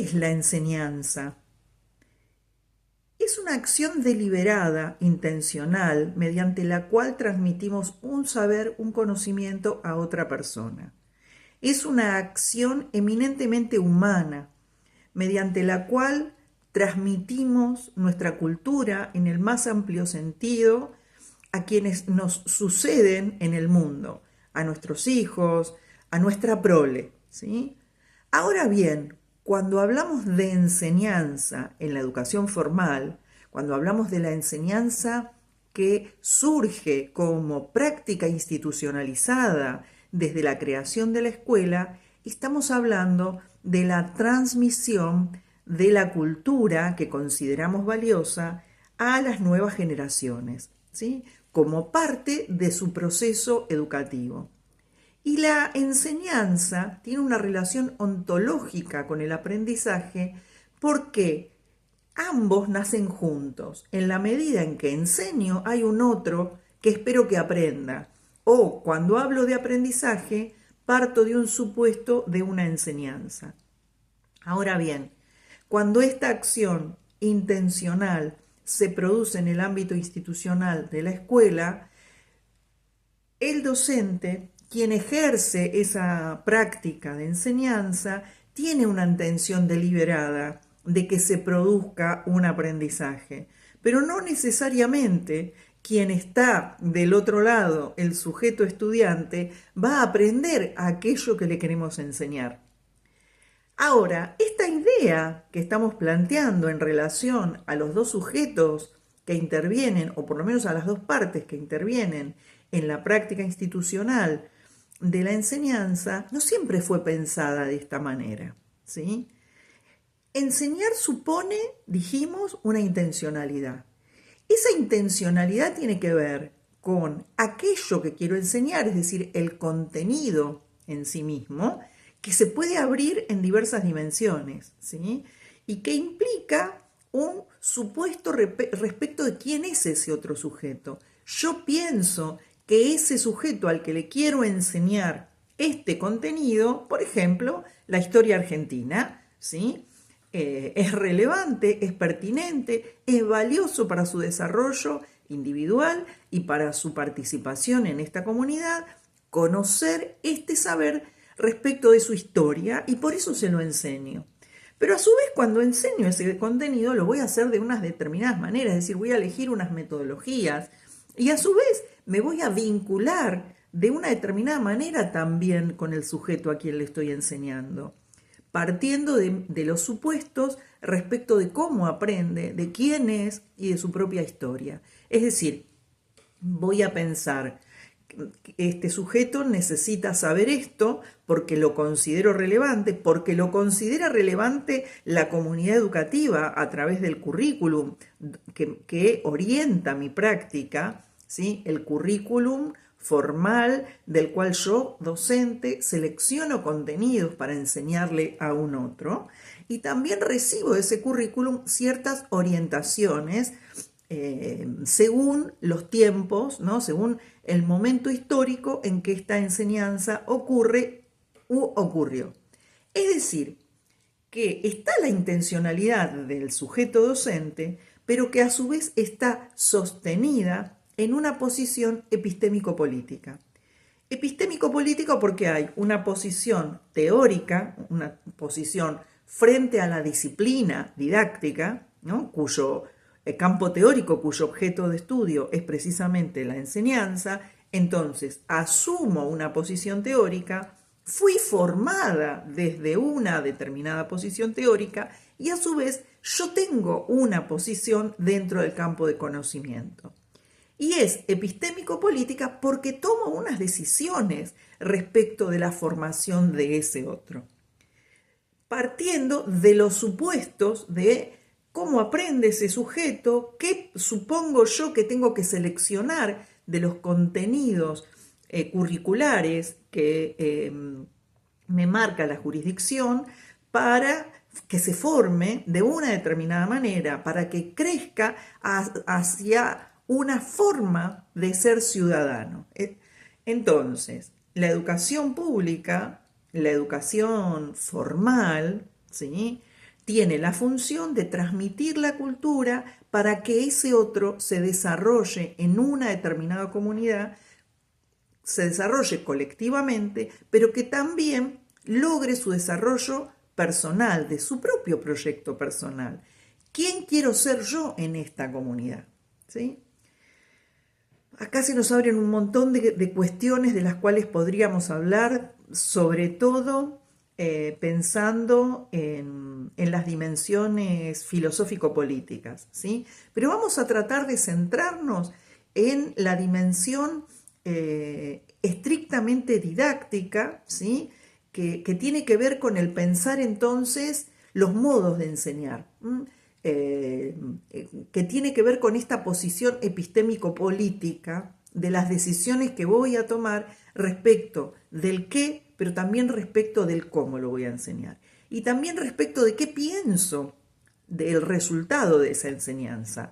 es la enseñanza? Es una acción deliberada, intencional, mediante la cual transmitimos un saber, un conocimiento a otra persona. Es una acción eminentemente humana, mediante la cual transmitimos nuestra cultura en el más amplio sentido a quienes nos suceden en el mundo, a nuestros hijos, a nuestra prole, ¿sí? Ahora bien, cuando hablamos de enseñanza en la educación formal, cuando hablamos de la enseñanza que surge como práctica institucionalizada desde la creación de la escuela, estamos hablando de la transmisión de la cultura que consideramos valiosa a las nuevas generaciones, ¿sí? Como parte de su proceso educativo. Y la enseñanza tiene una relación ontológica con el aprendizaje porque ambos nacen juntos. En la medida en que enseño, hay un otro que espero que aprenda. O cuando hablo de aprendizaje, parto de un supuesto de una enseñanza. Ahora bien, cuando esta acción intencional se produce en el ámbito institucional de la escuela, el docente, quien ejerce esa práctica de enseñanza, tiene una intención deliberada de que se produzca un aprendizaje, pero no necesariamente quien está del otro lado, el sujeto estudiante, va a aprender aquello que le queremos enseñar. Ahora, esta idea que estamos planteando en relación a los dos sujetos que intervienen, o por lo menos a las dos partes que intervienen en la práctica institucional de la enseñanza, no siempre fue pensada de esta manera, ¿sí? Enseñar supone, dijimos, una intencionalidad. Esa intencionalidad tiene que ver con aquello que quiero enseñar, es decir, el contenido en sí mismo, que se puede abrir en diversas dimensiones, ¿sí? Y que implica un supuesto respecto de quién es ese otro sujeto. Yo pienso que ese sujeto al que le quiero enseñar este contenido, por ejemplo, la historia argentina, ¿sí? Es relevante, es pertinente, es valioso para su desarrollo individual y para su participación en esta comunidad, conocer este saber respecto de su historia y por eso se lo enseño. Pero a su vez cuando enseño ese contenido lo voy a hacer de unas determinadas maneras, es decir, voy a elegir unas metodologías y a su vez me voy a vincular de una determinada manera también con el sujeto a quien le estoy enseñando, partiendo de los supuestos respecto de cómo aprende, de quién es y de su propia historia. Es decir, voy a pensar, este sujeto necesita saber esto porque lo considero relevante, porque lo considera relevante la comunidad educativa a través del currículum que orienta mi práctica, ¿sí? El currículum formal del cual yo, docente, selecciono contenidos para enseñarle a un otro y también recibo de ese currículum ciertas orientaciones según los tiempos, ¿no? Según el momento histórico en que esta enseñanza ocurre u ocurrió. Es decir, que está la intencionalidad del sujeto docente, pero que a su vez está sostenida en una posición epistémico-política. Epistémico-política porque hay una posición teórica, una posición frente a la disciplina didáctica, ¿no? Cuyo campo teórico, cuyo objeto de estudio es precisamente la enseñanza. Entonces asumo una posición teórica, fui formada desde una determinada posición teórica y a su vez yo tengo una posición dentro del campo de conocimiento. Y es epistémico-política porque tomo unas decisiones respecto de la formación de ese otro, partiendo de los supuestos de cómo aprende ese sujeto, qué supongo yo que tengo que seleccionar de los contenidos curriculares que me marca la jurisdicción para que se forme de una determinada manera, para que crezca hacia una forma de ser ciudadano. Entonces, la educación pública, la educación formal, ¿sí? tiene la función de transmitir la cultura para que ese otro se desarrolle en una determinada comunidad, se desarrolle colectivamente, pero que también logre su desarrollo personal, de su propio proyecto personal. ¿Quién quiero ser yo en esta comunidad? ¿Sí? Acá se nos abren un montón de cuestiones de las cuales podríamos hablar, sobre todo pensando en las dimensiones filosófico-políticas, ¿sí? Pero vamos a tratar de centrarnos en la dimensión estrictamente didáctica, ¿sí? Que tiene que ver con el pensar entonces los modos de enseñar, que tiene que ver con esta posición epistémico-política de las decisiones que voy a tomar respecto del qué, pero también respecto del cómo lo voy a enseñar. Y también respecto de qué pienso del resultado de esa enseñanza.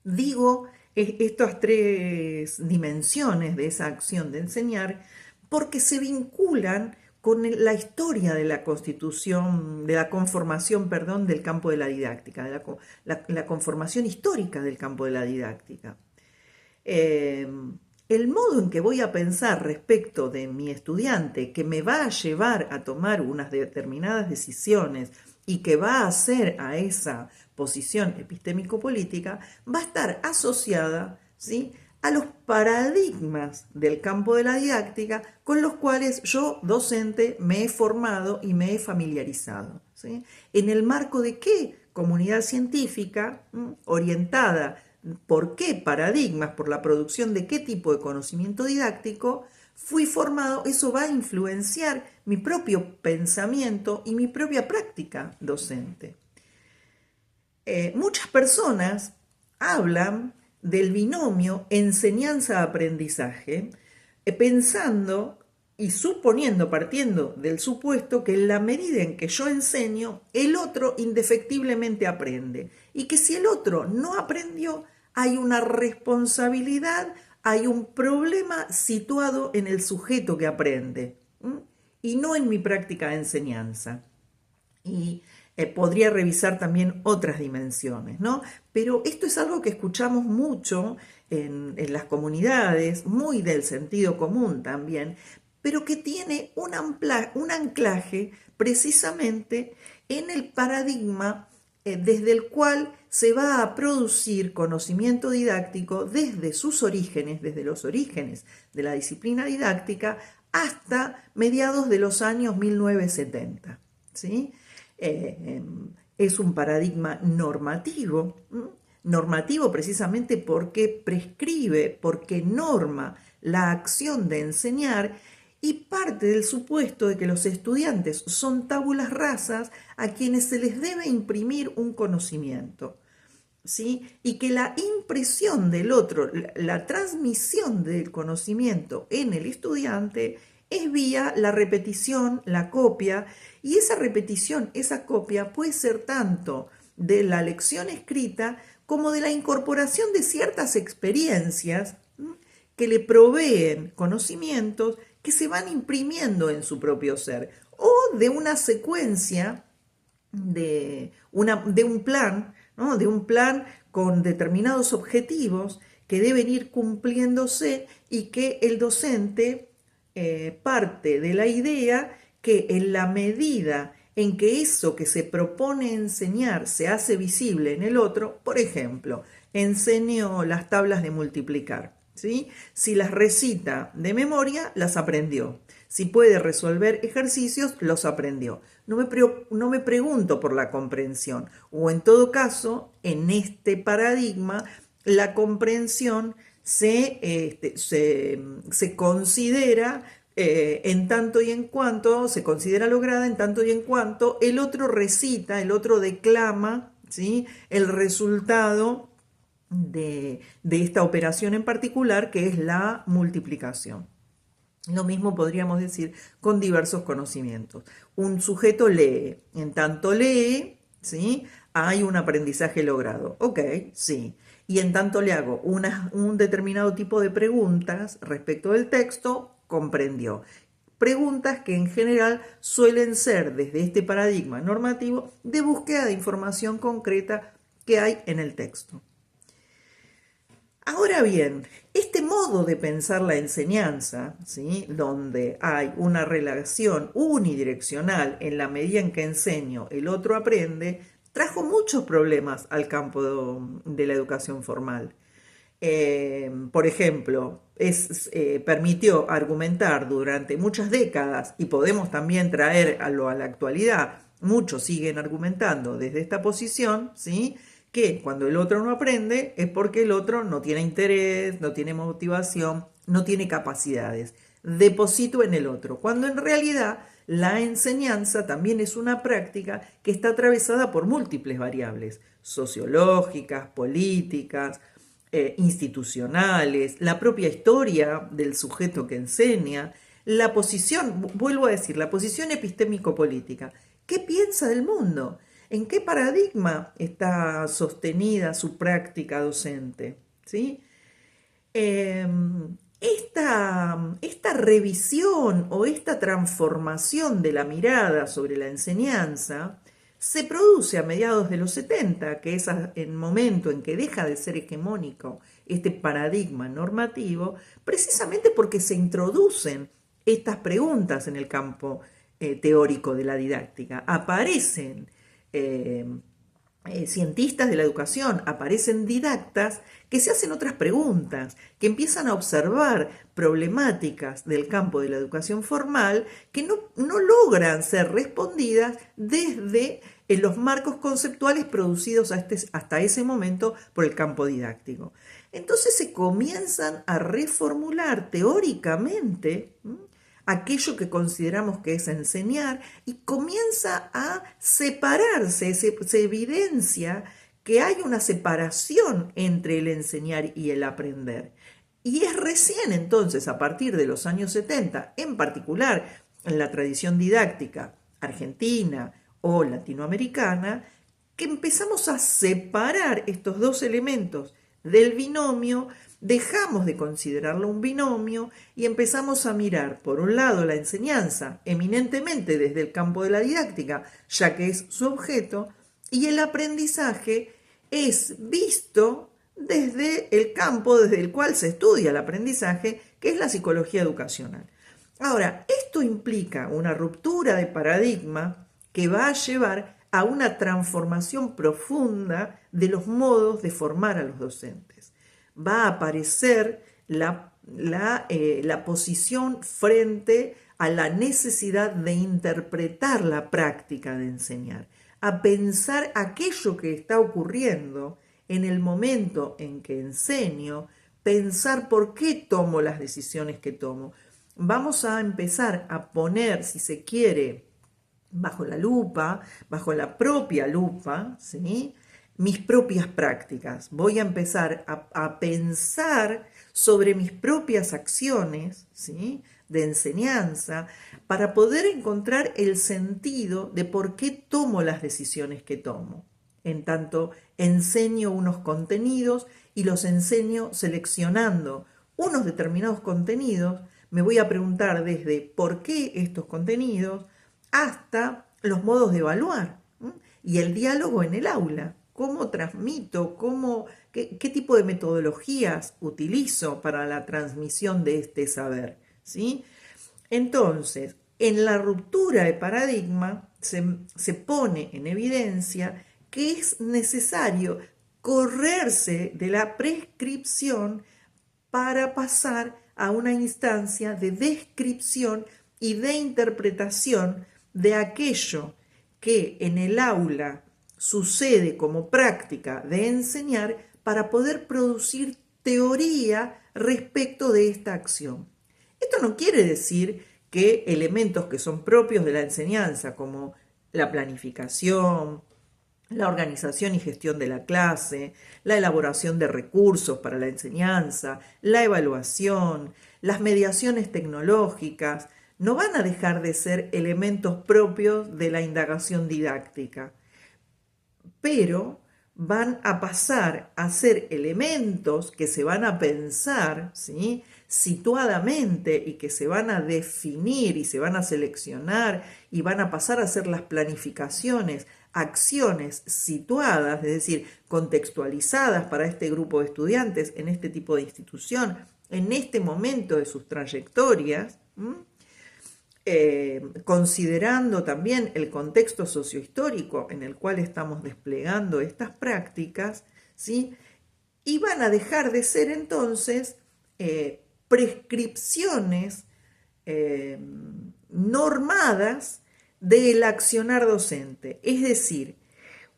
Digo estas tres dimensiones de esa acción de enseñar porque se vinculan con la historia de la constitución, de la conformación, perdón, del campo de la didáctica, de la conformación histórica del campo de la didáctica. El modo en que voy a pensar respecto de mi estudiante, que me va a llevar a tomar unas determinadas decisiones y que va a hacer a esa posición epistémico-política, va a estar asociada, ¿sí?, a los paradigmas del campo de la didáctica con los cuales yo, docente, me he formado y me he familiarizado, ¿sí? ¿En el marco de qué comunidad científica orientada por qué paradigmas, por la producción de qué tipo de conocimiento didáctico fui formado? Eso va a influenciar mi propio pensamiento y mi propia práctica docente. Muchas personas hablan del binomio enseñanza-aprendizaje, pensando y suponiendo, partiendo del supuesto que en la medida en que yo enseño, el otro indefectiblemente aprende, y que si el otro no aprendió, hay una responsabilidad, hay un problema situado en el sujeto que aprende, y no en mi práctica de enseñanza. Y podría revisar también otras dimensiones, ¿no? Pero esto es algo que escuchamos mucho en las comunidades, muy del sentido común también, pero que tiene un anclaje precisamente en el paradigma desde el cual se va a producir conocimiento didáctico desde sus orígenes, desde los orígenes de la disciplina didáctica, hasta mediados de los años 1970, ¿sí? Es un paradigma normativo, normativo precisamente porque prescribe, porque norma la acción de enseñar y parte del supuesto de que los estudiantes son tábulas rasas a quienes se les debe imprimir un conocimiento, ¿sí? Y que la impresión del otro, la transmisión del conocimiento en el estudiante es vía la repetición, la copia, y esa repetición, esa copia puede ser tanto de la lección escrita como de la incorporación de ciertas experiencias que le proveen conocimientos que se van imprimiendo en su propio ser, o de una secuencia de un plan, ¿no?, de un plan con determinados objetivos que deben ir cumpliéndose y que el docente parte de la idea que en la medida en que eso que se propone enseñar se hace visible en el otro, por ejemplo, enseño las tablas de multiplicar, ¿sí? Si las recita de memoria, las aprendió. Si puede resolver ejercicios, los aprendió. No me pregunto por la comprensión, o en todo caso, en este paradigma, la comprensión se considera en tanto y en cuanto, se considera lograda en tanto y en cuanto el otro recita, el otro declama, ¿sí?, el resultado de esta operación en particular, que es la multiplicación. Lo mismo podríamos decir con diversos conocimientos. Un sujeto lee, en tanto lee, ¿sí?, hay un aprendizaje logrado. Ok, sí. Y en tanto le hago un determinado tipo de preguntas respecto del texto, comprendió. preguntas que en general suelen ser, desde este paradigma normativo, de búsqueda de información concreta que hay en el texto. Ahora bien, este modo de pensar la enseñanza, ¿sí?, donde hay una relación unidireccional en la medida en que enseño, el otro aprende, trajo muchos problemas al campo de la educación formal. Por ejemplo, permitió argumentar durante muchas décadas, y podemos también traerlo a la actualidad, muchos siguen argumentando desde esta posición, ¿sí?, que cuando el otro no aprende es porque el otro no tiene interés, no tiene motivación, no tiene capacidades. Deposito en el otro, cuando en realidad la enseñanza también es una práctica que está atravesada por múltiples variables sociológicas, políticas, institucionales, la propia historia del sujeto que enseña, la posición, vuelvo a decir, la posición epistémico-política. ¿Qué piensa del mundo? ¿En qué paradigma está sostenida su práctica docente? ¿Sí? Esta revisión o esta transformación de la mirada sobre la enseñanza se produce a mediados de los 70, que es el momento en que deja de ser hegemónico este paradigma normativo, precisamente porque se introducen estas preguntas en el campo teórico de la didáctica. Aparecen cientistas de la educación, aparecen didactas que se hacen otras preguntas, que empiezan a observar problemáticas del campo de la educación formal que no logran ser respondidas desde los marcos conceptuales producidos hasta ese momento por el campo didáctico. Entonces se comienzan a reformular teóricamente aquello que consideramos que es enseñar, y comienza a separarse, se evidencia que hay una separación entre el enseñar y el aprender. Y es recién entonces, a partir de los años 70, en particular en la tradición didáctica argentina o latinoamericana, que empezamos a separar estos dos elementos del binomio. Dejamos de considerarlo un binomio y empezamos a mirar, por un lado, la enseñanza eminentemente desde el campo de la didáctica, ya que es su objeto, y el aprendizaje es visto desde el campo desde el cual se estudia el aprendizaje, que es la psicología educacional. Ahora, esto implica una ruptura de paradigma que va a llevar a una transformación profunda de los modos de formar a los docentes. Va a aparecer la posición frente a la necesidad de interpretar la práctica de enseñar, a pensar aquello que está ocurriendo en el momento en que enseño, pensar por qué tomo las decisiones que tomo. Vamos a empezar a poner, si se quiere, bajo la lupa, bajo la propia lupa, ¿sí?, mis propias prácticas. Voy a empezar a pensar sobre mis propias acciones, ¿sí?, de enseñanza, para poder encontrar el sentido de por qué tomo las decisiones que tomo. En tanto, enseño unos contenidos y los enseño seleccionando unos determinados contenidos, me voy a preguntar desde por qué estos contenidos hasta los modos de evaluar, ¿sí?, y el diálogo en el aula. ¿Cómo transmito? ¿Qué tipo de metodologías utilizo para la transmisión de este saber? ¿Sí? Entonces, en la ruptura de paradigma se pone en evidencia que es necesario correrse de la prescripción para pasar a una instancia de descripción y de interpretación de aquello que en el aula sucede como práctica de enseñar, para poder producir teoría respecto de esta acción. Esto no quiere decir que elementos que son propios de la enseñanza, como la planificación, la organización y gestión de la clase, la elaboración de recursos para la enseñanza, la evaluación, las mediaciones tecnológicas, no van a dejar de ser elementos propios de la indagación didáctica. Pero van a pasar a ser elementos que se van a pensar, ¿sí?, situadamente, y que se van a definir y se van a seleccionar y van a pasar a ser las planificaciones, acciones situadas, es decir, contextualizadas para este grupo de estudiantes en este tipo de institución, en este momento de sus trayectorias, considerando también el contexto sociohistórico en el cual estamos desplegando estas prácticas, ¿sí?, y van a dejar de ser entonces prescripciones normadas del accionar docente. Es decir,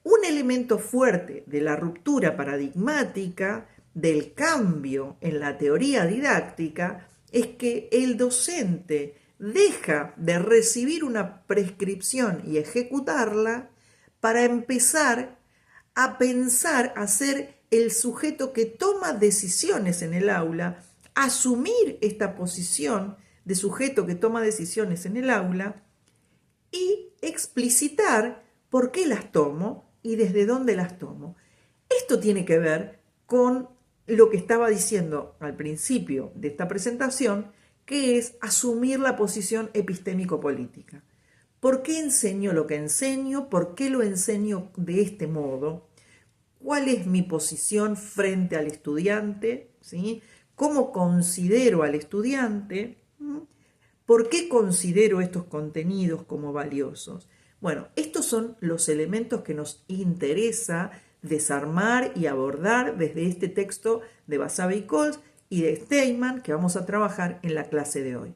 un elemento fuerte de la ruptura paradigmática, del cambio en la teoría didáctica, es que el docente deja de recibir una prescripción y ejecutarla para empezar a pensar, a ser el sujeto que toma decisiones en el aula, asumir esta posición de sujeto que toma decisiones en el aula y explicitar por qué las tomo y desde dónde las tomo. Esto tiene que ver con lo que estaba diciendo al principio de esta presentación, que es asumir la posición epistémico-política. ¿Por qué enseño lo que enseño? ¿Por qué lo enseño de este modo? ¿Cuál es mi posición frente al estudiante? ¿Sí? ¿Cómo considero al estudiante? ¿Por qué considero estos contenidos como valiosos? Bueno, estos son los elementos que nos interesa desarmar y abordar desde este texto de Basabe y Coles y de Steinman que vamos a trabajar en la clase de hoy.